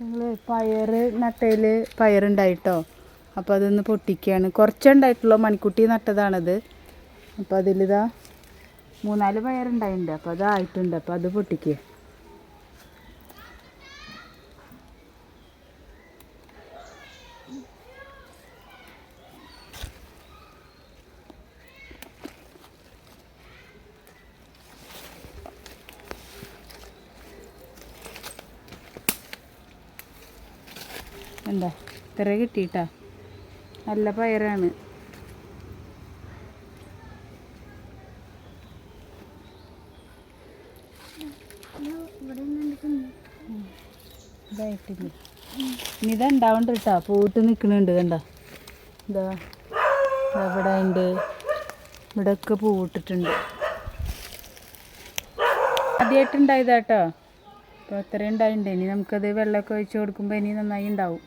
ഞങ്ങൾ പയർ നട്ടതിൽ പയറുണ്ടായിട്ടോ. അപ്പോൾ അതൊന്ന് പൊട്ടിക്കുകയാണ്. കുറച്ചുണ്ടായിട്ടുള്ളൂ, മണിക്കുട്ടി നട്ടതാണത്. അപ്പോൾ അതിലിതാ 3-4 പയറുണ്ടായിട്ടുണ്ട്. അപ്പോൾ അതായിട്ടുണ്ട്. അപ്പോൾ അത് പൊട്ടിക്കുക. എന്താ ഇത്ര കിട്ടിയിട്ടാ, നല്ല പയറാണ്. ഇതായിട്ടില്ല, ഇനി ഇതുണ്ടാവണ്ട കേട്ടോ. പൂട്ട് നിൽക്കണുണ്ട് കണ്ട. ഇതാ ഇവിടെ ഉണ്ട്, ഇവിടെയൊക്കെ പൂവിട്ടിട്ടുണ്ട്. ആദ്യമായിട്ടുണ്ടായതാട്ടോ. അപ്പോൾ അത്രയും ഉണ്ടായിട്ടുണ്ട്. ഇനി നമുക്കത് വെള്ളമൊക്കെ ഒഴിച്ച് കൊടുക്കുമ്പോൾ ഇനി നന്നായി ഉണ്ടാവും.